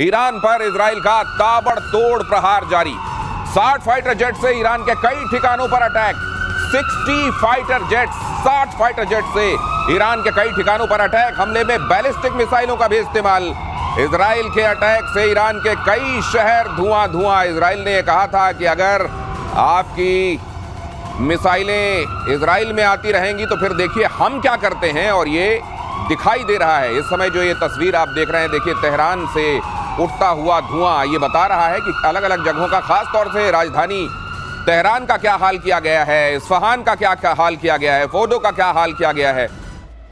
Iran पर Israel का ताबड़तोड़ प्रहार जारी। 60 फाइटर जेट से ईरान के कई ठिकानों पर attack. 60 fighter jet, 60 fighter jet से ईरान के कई ठिकानों पर अटैक। हमले में बैलिस्टिक मिसाइलों का भी इस्तेमाल। इजराइल के अटैक से ईरान के कई शहर धुआं धुआं। इजराइल ने कहा था कि अगर आपकी मिसाइलें इजराइल में आती रहेंगी तो फिर देखिए हम क्या करते हैं, और ये दिखाई दे रहा है। इस समय जो ये तस्वीर आप देख रहे हैं, देखिए तेहरान से उठता हुआ धुआं, ये बता रहा है कि अलग अलग जगहों का, खास तौर से राजधानी तेहरान का क्या हाल किया गया है, इस्फहान का क्या हाल किया गया है, फोर्डो का क्या हाल किया गया है।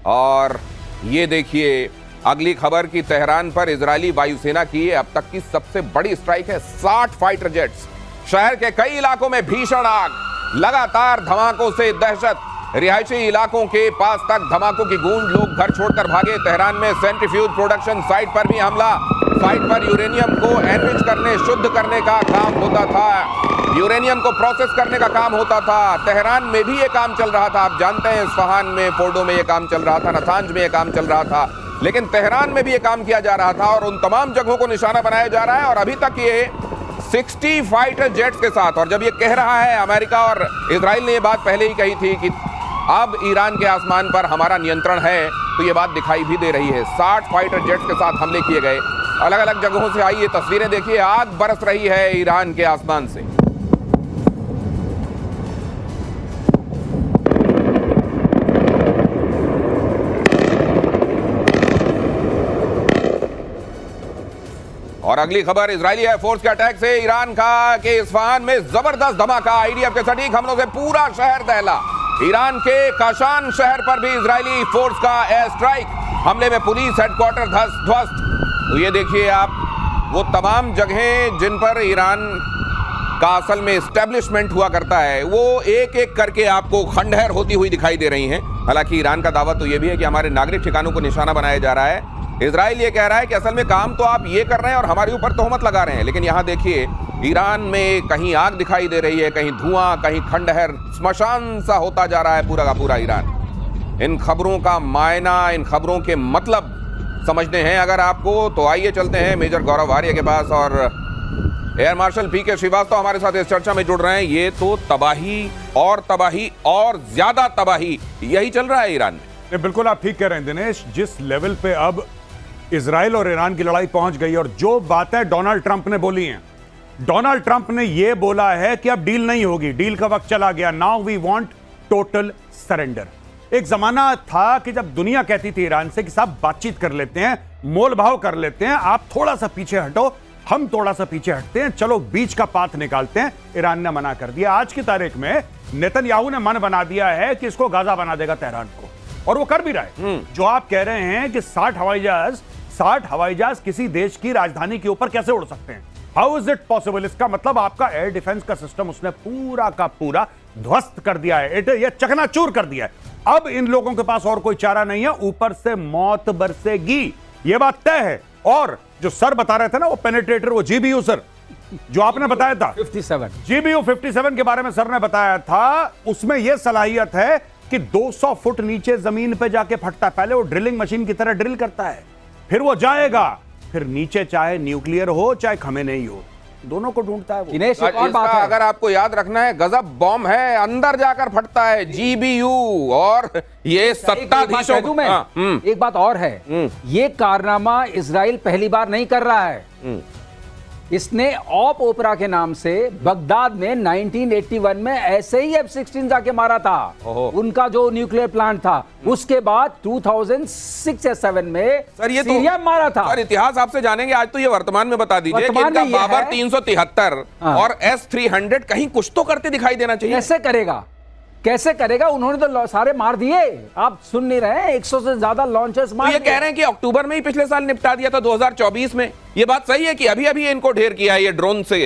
और ये देखिए अगली खबर की तेहरान पर इजरायली वायुसेना की अब तक की सबसे बड़ी स्ट्राइक है। 60 फाइटर जेट्स। शहर के कई इलाकों में भीषण आग, लगातार धमाकों से दहशत। रिहायशी इलाकों के पास तक धमाकों की गूंज, लोग घर छोड़कर भागे। तेहरान में सेंट्रीफ्यूज प्रोडक्शन साइट पर भी हमला। साइट पर यूरेनियम को एनरिच करने, शुद्ध करने का काम होता था, यूरेनियम को प्रोसेस करने का काम होता था। तेहरान में भी ये काम चल रहा था। आप जानते हैं इस्फहान में, फोर्डो में ये काम चल रहा था, नातांज में ये काम चल रहा था, लेकिन तेहरान में भी ये काम किया जा रहा था और उन तमाम जगहों को निशाना बनाया जा रहा है। और अभी तक ये 60 फाइटर जेट्स के साथ, और जब ये कह रहा है अमेरिका और इजराइल ने ये बात पहले ही कही थी कि अब ईरान के आसमान पर हमारा नियंत्रण है, तो ये बात दिखाई भी दे रही है। 60 फाइटर जेट्स के साथ हमले किए गए। अलग अलग जगहों से आई ये तस्वीरें देखिए, आग बरस रही है ईरान के आसमान से। और अगली खबर, इजरायली एयरफोर्स के अटैक से ईरान का के इस्फहान में जबरदस्त धमाका। आईडीएफ के सटीक हमलों से पूरा शहर दहला। ईरान के काशान शहर पर भी इजरायली फोर्स का एयर स्ट्राइक। हमले में पुलिस हेडक्वार्टर ध्वस्त। तो ये देखिए आप वो तमाम जगहें जिन पर ईरान का असल में एस्टेब्लिशमेंट हुआ करता है, वो एक एक करके आपको खंडहर होती हुई दिखाई दे रही हैं। हालांकि ईरान का दावा तो ये भी है कि हमारे नागरिक ठिकानों को निशाना बनाया जा रहा है। इजराइल ये कह रहा है कि असल में काम तो आप ये कर रहे हैं और हमारे ऊपर तोहमत लगा रहे हैं। लेकिन यहाँ देखिए ईरान में कहीं आग दिखाई दे रही है, कहीं धुआं, कहीं खंडहर, स्मशान सा होता जा रहा है पूरा का पूरा ईरान। इन खबरों का मायना, इन खबरों के मतलब समझने हैं अगर आपको, तो आइए चलते हैं मेजर गौरव आर्य के पास। और एयर मार्शल पी के श्रीवास्तव हमारे साथ इस चर्चा में जुड़ रहे हैं। ये तो तबाही और ज्यादा तबाही यही चल रहा है ईरान में। बिल्कुल आप ठीक कह रहे हैं दिनेश। जिस लेवल पे अब इजराइल और ईरान की लड़ाई पहुंच गई, और जो बातें डोनाल्ड ट्रंप ने बोली हैं, डोनाल्ड ट्रंप ने यह बोला है कि अब डील नहीं होगी, डील का वक्त चला गया, now we want total surrender. एक जमाना था कि जब दुनिया कहती थी ईरान से कि साहब बातचीत कर लेते हैं, मोल भाव कर लेते हैं, आप थोड़ा सा पीछे हटो, हम थोड़ा सा पीछे हटते हैं, चलो बीच का पाथ निकालते हैं। ईरान ने मना कर दिया। आज की तारीख में नेतन्याहू ने मन बना दिया है कि इसको गाजा बना देगा तेहरान को, और वो कर भी रहा है। जो आप कह रहे हैं कि 60 हवाई जहाज किसी देश की राजधानी के ऊपर कैसे उड़ सकते हैं, हाउ इज इट पॉसिबल? इसका मतलब आपका एयर डिफेंस का सिस्टम उसने पूरा का पूरा ध्वस्त कर दिया है, ये चकनाचूर कर दिया है। अब इन लोगों के पास और कोई चारा नहीं है, ऊपर से मौत बरसेगी, ये बात तय है। और जो सर बता रहे थे ना, वो पेनिट्रेटर, वो जीबीयू सर जो आपने बताया था 57 जीबीयू 57 के बारे में सर ने बताया था, उसमें यह सलाहियत है कि 200 फुट नीचे जमीन पे जाके फटता है। पहले वो ड्रिलिंग मशीन की तरह ड्रिल करता है, फिर वो जाएगा, फिर नीचे चाहे न्यूक्लियर हो चाहे खमेनेई हो, दोनों को ढूंढता है वो। दिनेश, एक और बात है, अगर आपको याद रखना है, गजब बॉम्ब है, अंदर जाकर फटता है जीबीयू। और ये सत्ताधीशों को एक बात और है, ये कारनामा इजराइल पहली बार नहीं कर रहा है। इसने ऑप ओपरा के नाम से बगदाद में 1981 में ऐसे ही F-16 जाके मारा था, उनका जो न्यूक्लियर प्लांट था। उसके बाद 2006 या 7 में सर ये सीरिया में मारा था। सर इतिहास आपसे जानेंगे, आज तो ये वर्तमान में बता दीजिए कि इनका बाबर 373 और S-300 कहीं कुछ तो करते दिखाई देना चाहिए। कैसे करेगा? उन्होंने तो सारे मार दिए। आप सुन नहीं रहे हैं, 100 से ज्यादा लॉन्चर्स मार दिए। ये कह रहे हैं कि अक्टूबर में ही पिछले साल निपटा दिया था 2024 में। ये बात सही है कि अभी अभी इनको ढेर किया है ये ड्रोन से?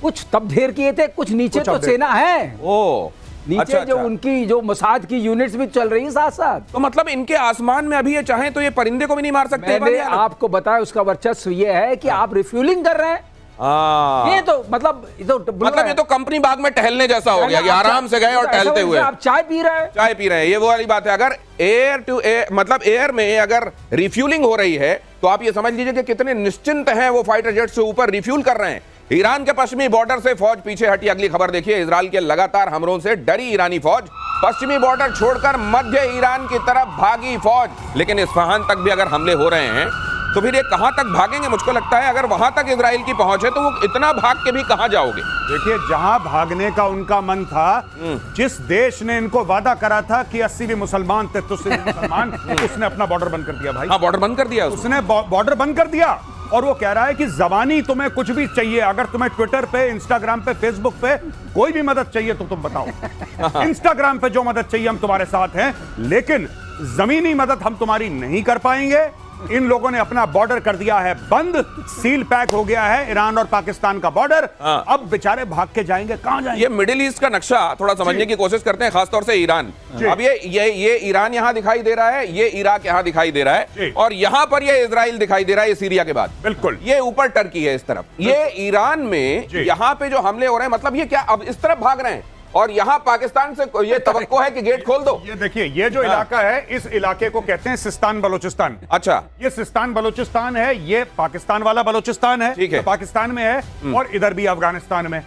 कुछ तब ढेर किए थे, कुछ नीचे तो सेना है। नीचे अच्छा, जो उनकी जो मोसाद की यूनिट्स भी चल रही है साथ साथ। तो मतलब इनके आसमान में अभी ये चाहें तो ये परिंदे को भी नहीं मार सकते। मैंने आपको बताया उसका वर्चस्व ये है कि आप रिफ्यूलिंग कर रहे हैं। ये तो मतलब ये तो कंपनी बाग में टहलने जैसा हो गया कि आराम से गए और टहलते हुए आप चाय पी रहे हैं। ये वो वाली बात है। अगर एयर टू एयर मतलब एयर में अगर रिफ्यूलिंग हो रही है तो आप ये समझ लीजिए कि कितने निश्चिंत हैं वो फाइटर जेट से ऊपर रिफ्यूल कर रहे हैं। ईरान के पश्चिमी बॉर्डर से फौज पीछे हटी। अगली खबर देखिए, इजराइल के लगातार हमलों से डरी ईरानी फौज पश्चिमी बॉर्डर छोड़कर मध्य ईरान की तरफ भागी फौज। लेकिन इस्फहान तक भी अगर हमले हो रहे हैं तो फिर ये कहां तक भागेंगे? मुझको लगता है अगर वहां तक इजराइल की पहुंच है तो वो इतना भाग के भी कहां जाओगे? देखिए, जहां भागने का उनका मन था, जिस देश ने इनको वादा करा था कि 80 भी मुसलमान थे तो सिर्फ मुसलमान, उसने अपना बॉर्डर बंद कर दिया भाई। हाँ, बॉर्डर बंद कर दिया उसने बॉर्डर बंद कर दिया। और वो कह रहा है कि जबानी तुम्हें कुछ भी चाहिए, अगर तुम्हें ट्विटर पे, इंस्टाग्राम पे, फेसबुक पे कोई भी मदद चाहिए तो तुम बताओ। इंस्टाग्राम पे जो मदद चाहिए हम तुम्हारे साथ हैं, लेकिन जमीनी मदद हम तुम्हारी नहीं कर पाएंगे। इन लोगों ने अपना बॉर्डर कर दिया है बंद, सील पैक हो गया है ईरान और पाकिस्तान का बॉर्डर। अब बेचारे भाग के जाएंगे, कहां जाएंगे? ये मिडिल ईस्ट का नक्शा थोड़ा समझने की कोशिश करते हैं, खासतौर से ईरान। अब ये ईरान यहां दिखाई दे रहा है, ये इराक यहां दिखाई दे रहा है, और यहां पर ये इजराइल दिखाई दे रहा है, ये सीरिया के बाद। बिल्कुल, ये ऊपर टर्की है इस तरफ, ये ईरान में यहां पे जो हमले हो रहे हैं, मतलब ये क्या अब इस तरफ भाग रहे हैं और यहां पाकिस्तान से ये तवक्को है कि गेट खोल दो। ये देखिए, ये जो इलाका है, इस इलाके को कहते हैं सिस्तान बलोचिस्तान। अच्छा, ये सिस्तान बलोचिस्तान है, ये पाकिस्तान वाला बलोचिस्तान है, ठीक है, तो पाकिस्तान में है, और इधर भी अफगानिस्तान में।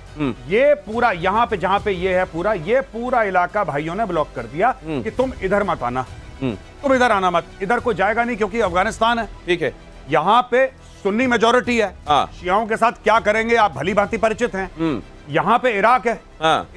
ये पूरा यहां पे जहां पे ये है पूरा, ये पूरा इलाका भाइयों ने ब्लॉक कर दिया कि तुम इधर मत आना, तुम इधर आना मत, इधर कोई जाएगा नहीं क्योंकि अफगानिस्तान है। ठीक है, यहां पे सुन्नी मेजोरिटी है, शियाओं के साथ क्या करेंगे आप भली भांति परिचित हैं। यहां पे इराक है,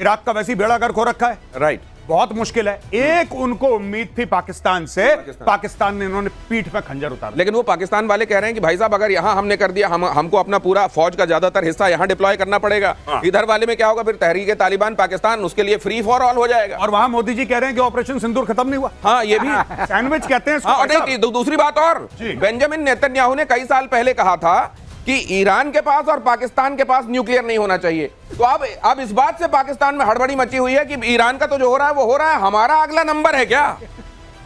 इराक का वैसी बेड़ा गर्क हो रखा है, राइट, बहुत मुश्किल है। एक उनको उम्मीद थी पाकिस्तान से, पाकिस्तान ने इन्होंने पीठ पे खंजर उतारा। लेकिन वो पाकिस्तान वाले कह रहे हैं कि भाई साहब अगर यहां हमने कर दिया, हमको अपना पूरा फौज का ज्यादातर हिस्सा यहां डिप्लॉय करना पड़ेगा। इधर वाले में क्या होगा फिर? तहरीक तालिबान पाकिस्तान, उसके लिए फ्री फॉर ऑल हो जाएगा। और वहां मोदी जी कह रहे हैं कि ऑपरेशन सिंदूर खत्म नहीं हुआ। हाँ, ये भी सैंडविच कहते हैं। और दूसरी बात, और बेंजामिन नेतन्याहू ने कई साल पहले कहा था कि ईरान के पास और पाकिस्तान के पास न्यूक्लियर नहीं होना चाहिए। तो अब इस बात से पाकिस्तान में हड़बड़ी मची हुई है कि ईरान का तो जो हो रहा है वो हो रहा है, हमारा अगला नंबर है क्या?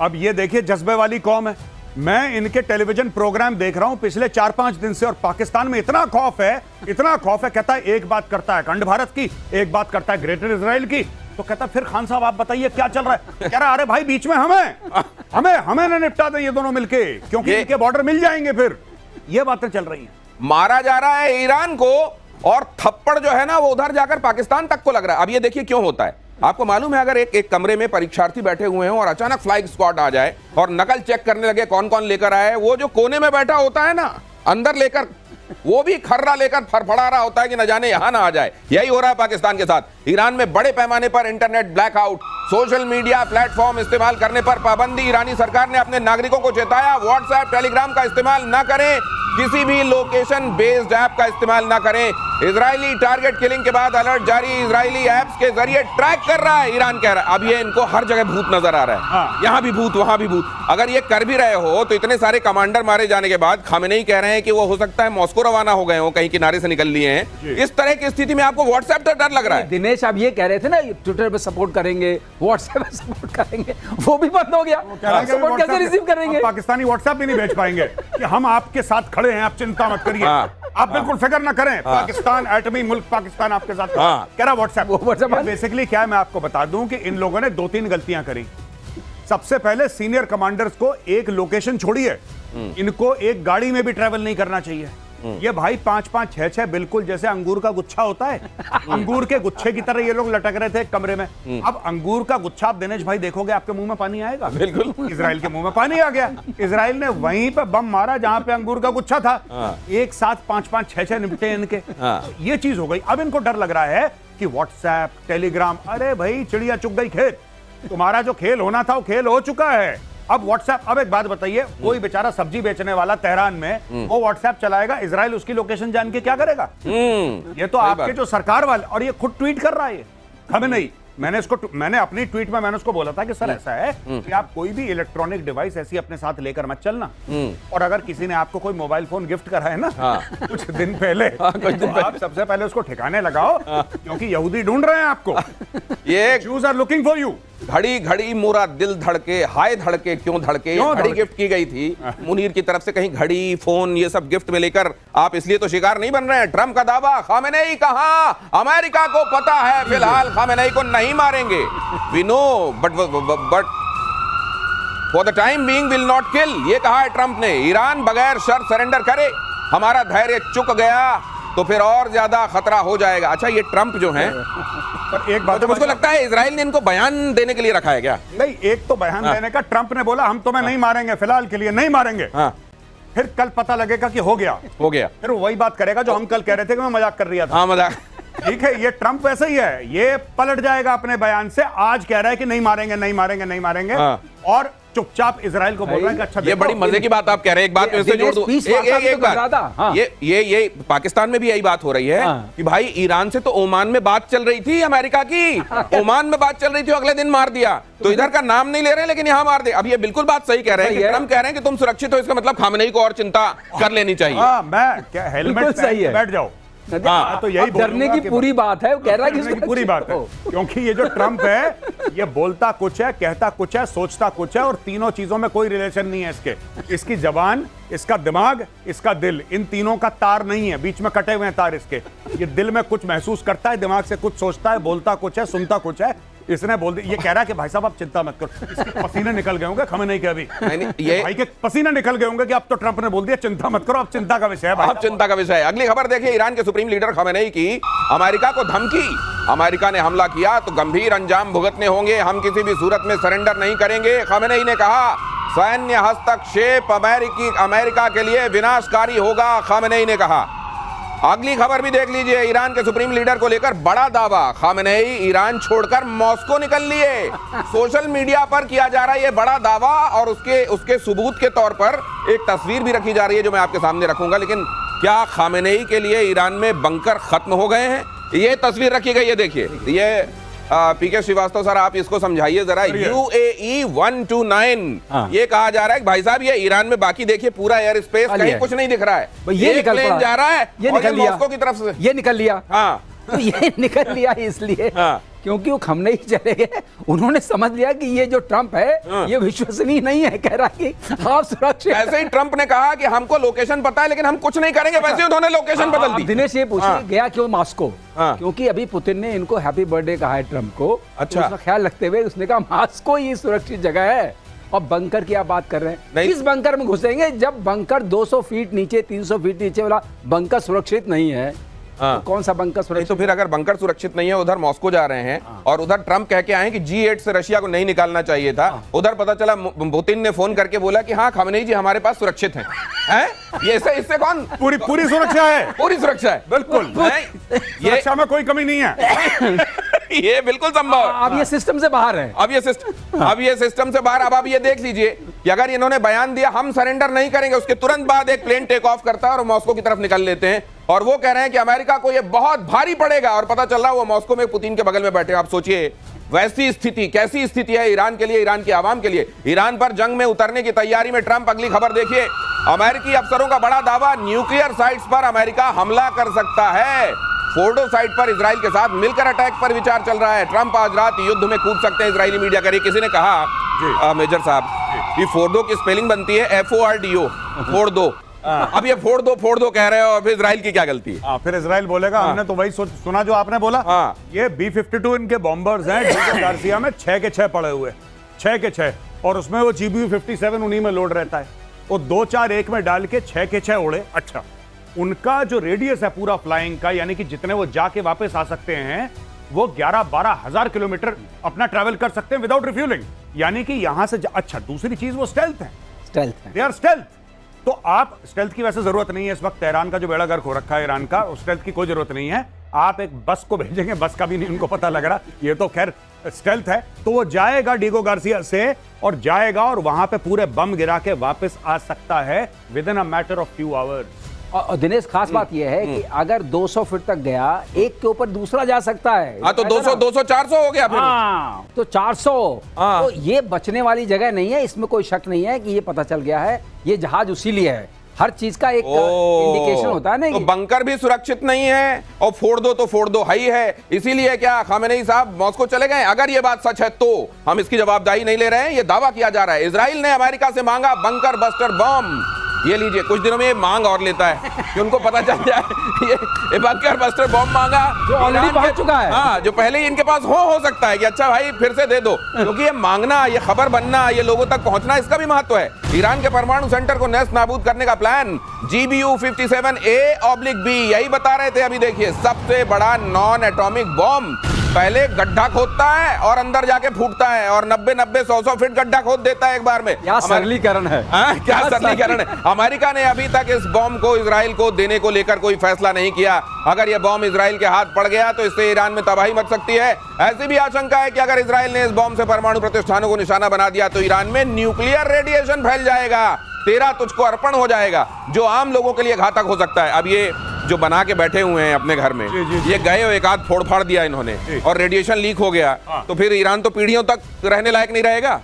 अब ये देखिए, जज्बे वाली कौम है। मैं इनके टेलीविजन प्रोग्राम देख रहा हूं पिछले 4-5 दिन से, और पाकिस्तान में इतना खौफ है, इतना खौफ है। कहता है एक बात करता है अखंड भारत की, एक बात करता है ग्रेटर इजराइल की। तो कहता फिर खान साहब आप बताइए क्या चल रहा है? कह रहा अरे भाई बीच में हमें ना निपटा दें ये दोनों मिलके, क्योंकि इनके बॉर्डर मिल जाएंगे। फिर ये बातें चल रही हैं। मारा जा रहा है ईरान को, और थप्पड़ जो है ना वो उधर जाकर पाकिस्तान तक को लग रहा है। अब ये देखिए क्यों होता है। आपको मालूम है, अगर एक कमरे में परीक्षार्थी बैठे हुए हैं और अचानक फ्लाइंग स्क्वाड आ जाए और नकल चेक करने लगे कौन कौन लेकर आए, वो जो कोने में बैठा होता है ना अंदर लेकर, वो भी खर्रा लेकर फड़फड़ा रहा होता है कि न जाने यहां ना आ जाए। यही हो रहा है पाकिस्तान के साथ। ईरान में बड़े पैमाने पर internet blackout, social media platform इस्तेमाल करने पर पाबंदी। ईरानी सरकार ने अपने नागरिकों को चेताया, व्हाट्सएप टेलीग्राम का इस्तेमाल न करें, किसी भी लोकेशन बेस्ड ऐप का इस्तेमाल ना करें। इजरायली टारगेट किलिंग के बाद अलर्ट जारी, इजरायली ऐप्स के जरिए ट्रैक कर रहा है ईरान, कह रहा है। अब ये इनको हर जगह भूत नजर आ रहा है, यहां भी भूत वहां भी भूत। अगर ये कर भी रहे हो तो इतने सारे कमांडर मारे जाने के बाद खामेनेई कह रहे हैं कि वो हो सकता है मॉस्को रवाना हो गए हो, कहीं किनारे से निकल लिए हैं। इस तरह की स्थिति में आपको व्हाट्सएप से डर लग रहा है? दिनेश, आप ये कह रहे थे ना ट्विटर पे सपोर्ट करेंगे, व्हाट्सएप पे सपोर्ट करेंगे, वो भी बंद हो गया। सपोर्ट कैसे रिसीव करेंगे? पाकिस्तानी व्हाट्सएप भी नहीं भेज पाएंगे कि हम आपके साथ खड़े हैं, आप चिंता मत करिए, आप बिल्कुल फिक्र ना करें, पाकिस्तान एटमी मुल्क पाकिस्तान आपके साथ कह रहा व्हाट्सएप। बेसिकली क्या है, मैं आपको बता दूं कि इन लोगों ने 2-3 गलतियां करी। सबसे पहले सीनियर कमांडर्स को एक लोकेशन छोड़िए, इनको एक गाड़ी में भी ट्रेवल नहीं करना चाहिए। ये भाई 5-5, 6-6 बिल्कुल जैसे अंगूर का गुच्छा होता है, अंगूर के गुच्छे की तरह ये लोग लटक रहे थे कमरे में। अब अंगूर का गुच्छा आप दिनेश भाई देखोगे आपके मुंह में पानी आएगा। बिल्कुल, इजराइल के मुंह में पानी आ गया। इजराइल ने वहीं पे बम मारा जहां पे अंगूर का गुच्छा था। एक साथ 5-5, 6-6 निपटे इनके। तो ये चीज हो गई। अब इनको डर लग रहा है कि व्हाट्सएप टेलीग्राम, अरे भाई चिड़िया चुग गई खेत, तुम्हारा जो खेल होना था वो खेल हो चुका है। अब व्हाट्सएप, अब एक बात बताइए, कोई बेचारा सब्जी बेचने वाला तेहरान में वो व्हाट्सएप चलाएगा, इजराइल उसकी लोकेशन जान के क्या करेगा? ये तो आपके जो सरकार वाले, और ये खुद ट्वीट कर रहा है खामेनेई। मैंने अपनी ट्वीट में मैंने उसको बोला था कि सर ऐसा है कि आप कोई भी इलेक्ट्रॉनिक डिवाइस ऐसी अपने साथ लेकर मत चलना, और अगर किसी ने आपको कोई मोबाइल फोन गिफ्ट करा है ना कुछ दिन पहले, तो आप सबसे पहले उसको ठिकाने लगाओ, क्योंकि यहूदी ढूंढ रहे हैं आपको। ये Jews are looking for you। घड़ी घड़ी मोरा दिल धड़के, हाय धड़के क्यों धड़के, घड़ी गिफ्ट की गई थी मुनीर की तरफ से। कहीं घड़ी, फोन, ये सब गिफ्ट में लेकर आप इसलिए तो शिकार नहीं बन रहे हैं। ट्रम्प का दावा, खामेनेई कहां, अमेरिका को पता है फिलहाल खामेनेई को नहीं मारेंगे। We know but for the time being will not kill, ये कहा है ट्रंप ने। ईरान बगैर शर्त सरेंडर करे, हमारा धैर्य चुक गया तो फिर और ज्यादा खतरा हो जाएगा। अच्छा, ये ट्रंप जो है, पर एक बात तो मुझको लगता है इजराइल ने इनको बयान देने के लिए रखा है क्या? नहीं, एक तो बयान देने का, ट्रंप ने बोला हम तुम्हें नहीं मारेंगे, फिलहाल के लिए नहीं मारेंगे। हाँ, फिर कल पता लगेगा कि हो गया, फिर वो वही बात करेगा जो हम कल कह रहे थे कि मैं मजाक कर रहा था। हाँ, मजाक। ठीक है, ये ट्रंप वैसे ही है, ये पलट जाएगा अपने बयान से। आज कह रहा है कि नहीं मारेंगे, नहीं मारेंगे, नहीं मारेंगे, और चुपचाप इजराइल को बोल रहा है कि अच्छा ये बड़ी मजे की बात आप कह रहे हैं। एक बात मैं जोड़ दूं, एक बात, ये पाकिस्तान में भी यही बात हो रही है कि भाई ईरान से तो ओमान में बात चल रही थी, अमेरिका की ओमान में बात चल रही थी, अगले दिन मार दिया। तो इधर का नाम नहीं ले रहे लेकिन यहाँ मार दे। अब ये बिल्कुल बात सही कह रहे हैं कि ट्रंप कह रहे हैं कि तुम सुरक्षित हो, इसका मतलब खामनेई को और चिंता कर लेनी चाहिए। मैं क्या हेलमेट सही है, बैठ जाओ। हाँ, तो यही डरने की पूरी बात है, वो कह रहा है कि पूरी बात है, क्योंकि ये जो ट्रंप है ये बोलता कुछ है, कहता कुछ है, सोचता कुछ है, और तीनों चीजों में कोई रिलेशन नहीं है इसके। इसकी जबान, इसका दिमाग, इसका दिल, इन तीनों का तार नहीं है, बीच में कटे हुए हैं तार इसके। ये दिल में कुछ महसूस करता है, दिमाग से कुछ सोचता है, बोलता कुछ है, सुनता कुछ है। इसने बोल दिया, ये कह रहा है कि भाई साहब आप चिंता मत करो। इसके पसीने निकल गए होंगे, खमेनेई के अभी ये भाई के पसीने निकल गए होंगे कि अब तो ट्रंप ने बोल दिया चिंता मत करो, अब चिंता का विषय है भाई, अब चिंता का विषय है। अगली खबर देखिए, ईरान के सुप्रीम लीडर खमेनेई की अमेरिका को धमकी। अमेरिका ने हमला किया तो गंभीर अंजाम भुगतने होंगे, हम किसी भी सूरत में सरेंडर नहीं करेंगे। खमेनेई ने कहा सैन्य हस्तक्षेप अमेरिका के लिए विनाशकारी होगा, खमेनेई ने कहा। अगली खबर भी देख लीजिए, ईरान के सुप्रीम लीडर को लेकर बड़ा दावा। खामेनेई ईरान छोड़कर मॉस्को निकल लिए। सोशल मीडिया पर किया जा रहा है ये बड़ा दावा, और उसके सबूत के तौर पर एक तस्वीर भी रखी जा रही है जो मैं आपके सामने रखूंगा। लेकिन क्या खामेनेई के लिए ईरान में बंकर खत्म हो गए हैं? ये तस्वीर रखी गई है, देखिए। ये पीके श्रीवास्तव सर, आप इसको समझाइए जरा। UAE 129, ये कहा जा रहा है कि भाई साहब ये ईरान में, बाकी देखिए पूरा एयर स्पेस कहीं कुछ नहीं दिख रहा है, ये निकल प्लेन जा रहा है, ये निकल लिया मॉस्को की तरफ से, ये निकल लिया। हाँ, तो ये निकल लिया इसलिए क्योंकि वो खमेनेई चले गए, उन्होंने समझ लिया कि ये जो ट्रंप है ये विश्वसनीय नहीं है, कह रहा कि आप सुरक्षित। ऐसे ही ट्रंप ने कहा कि हमको लोकेशन पता है लेकिन हम कुछ नहीं करेंगे, वैसे उन्होंने लोकेशन बदल दी। दिनेश ये पूछिए गया क्यों मॉस्को? क्योंकि अभी पुतिन ने इनको हैप्पी बर्थडे कहा है ट्रंप को। अच्छा, उसका ख्याल रखते हुए उसने कहा मॉस्को ये सुरक्षित जगह है। और बंकर की आप बात कर रहे हैं, किस बंकर में घुसेंगे जब बंकर 200 फीट नीचे, 300 फीट नीचे वाला बंकर सुरक्षित नहीं है? तो कौन सा बंकर सुरक्षित? तो फिर अगर बंकर सुरक्षित नहीं है, उधर मॉस्को जा रहे हैं और उधर ट्रंप कह के आए कि G8 से रशिया को नहीं निकालना चाहिए था, उधर पता चला पुतिन ने फोन करके बोला कि हाँ खामेनेई जी हमारे पास सुरक्षित हैं। ये इससे कौन? पूरी सुरक्षा है, पूरी सुरक्षा है, बिल्कुल। सुरक्षा में कोई कमी नहीं है। ये बिल्कुल संभव है। अब ये सिस्टम से बाहर है, अब ये सिस्टम से बाहर। अब आप ये देख लीजिए कि अगर इन्होंने बयान दिया हम सरेंडर नहीं करेंगे, उसके तुरंत बाद एक प्लेन टेक ऑफ करता है और मॉस्को की तरफ निकल लेते हैं, और वो कह रहे हैं कि अमेरिका को ये बहुत भारी पड़ेगा, और पता चल रहा है वो मॉस्को में पुतिन के बगल में बैठे। आप सोचिए वैसी स्थिति, कैसी स्थिति है ईरान के लिए, ईरान की आवाम के लिए। ईरान पर जंग में उतरने की तैयारी में ट्रंप। अगली खबर देखिए, अमेरिकी अफसरों का बड़ा दावा, न्यूक्लियर साइट्स पर अमेरिका हमला कर सकता है। फोर्डो साइट पर इजराइल के साथ मिलकर अटैक पर विचार चल रहा है। ट्रंप आज रात युद्ध में कूद सकते हैं, इजरायली मीडिया कह रही। किसी ने कहा मेजर साहब कि फोर्डो की स्पेलिंग बनती है FORDO, फोर्डो। अब ये फोड़ दो कह रहे हो, और फिर इजराइल की क्या गलती है? फिर इजराइल बोलेगा हमने तो वही सुना जो आपने बोला। ये B-52 इनके बॉम्बर्स हैं, डीगो गार्सिया में 6 के 6 पड़े हुए, 6 के 6, और उसमें वो GBU-57 उन्हीं में लोड रहता है। वो 2-4-1 में डाल के 6 के 6 उड़े। अच्छा, उनका जो रेडियस है पूरा फ्लाइंग का, यानी कि जितने वो जाके वापस आ सकते हैं, वो 11-12 हजार किलोमीटर अपना ट्रैवल कर सकते हैं विदाउट रिफ्यूलिंग। यानी कि यहां से अच्छा, दूसरी चीज वो स्टेल्थ है, दे आर स्टेल्थ। तो आप स्टेल्थ की वैसे जरूरत नहीं है इस वक्त, तेहरान का जो बेड़ा गर्क हो रखा है ईरान का, स्टेल्थ की कोई जरूरत नहीं है। आप एक बस को भेजेंगे, बस का भी नहीं उनको पता लग रहा, ये तो खैर स्टेल्थ है। तो वो जाएगा डीगो गार्सिया से, और जाएगा और वहां पे पूरे बम गिरा के वापस आ सकता है with in a matter of few hours. और दिनेश खास बात यह है कि अगर 200 फीट तक गया, एक के ऊपर दूसरा जा सकता है। हाँ, तो 200-400 हो गया फिर। तो 400। तो ये बचने वाली जगह नहीं है, इसमें कोई शक नहीं है कि ये पता चल गया है ये जहाज उसी लिए है। हर चीज का एक इंडिकेशन होता है ना। तो बंकर भी सुरक्षित नहीं है, और फोड़ दो हाई है। इसीलिए क्या खामेनेई साहब मॉस्को चले गए? अगर ये बात सच है तो हम इसकी जवाबदारी नहीं ले रहे हैं, ये दावा किया जा रहा है। इजराइल ने अमेरिका से मांगा बंकर बस्टर बम। ये लीजिए, कुछ दिनों में ये मांग और लेता है कि उनको पता चल जाए ये बंकर बस्टर बॉम्ब मांगा जो ऑलरेडी ईरान पहुंच के- चुका है। हाँ, जो पहले ही इनके पास हो सकता है कि अच्छा भाई फिर से दे दो, क्योंकि ये मांगना, ये खबर बनना, ये लोगों तक पहुंचना, इसका भी महत्व है। ईरान के परमाणु सेंटर को नेस्त नाबूद करने का प्लान GBU-57A/B, यही बता रहे थे। अभी देखिए, सबसे बड़ा नॉन एटॉमिक बॉम्ब पहले गड्ढा खोदता है और अंदर जाके फूटता है और 90-100 फीट गड्ढा खोद देता है एक बार में। क्या सरलीकरण है। हाँ, क्या सरलीकरण है। अमेरिका ने अभी तक इस बॉम्ब को इजराइल को देने को लेकर कोई फैसला नहीं किया। अगर यह बॉम्ब इजराइल के हाथ पड़ गया तो इससे ईरान में तबाही मच सकती है। ऐसी भी आशंका है कि अगर इजराइल ने इस बॉम्ब से परमाणु प्रतिष्ठानों को निशाना बना दिया तो ईरान में न्यूक्लियर रेडिएशन फैल जाएगा, तेरा तुझको अर्पण हो जाएगा, जो आम लोगों के लिए घातक हो सकता है। अब ये जो बना के बैठे हुए हैं अपने घर में, ये गए और एक आध फोड़ फाड़ दिया इन्होंने और रेडिएशन लीक हो गया, तो फिर ईरान तो पीढ़ियों तक रहने लायक नहीं रहेगा।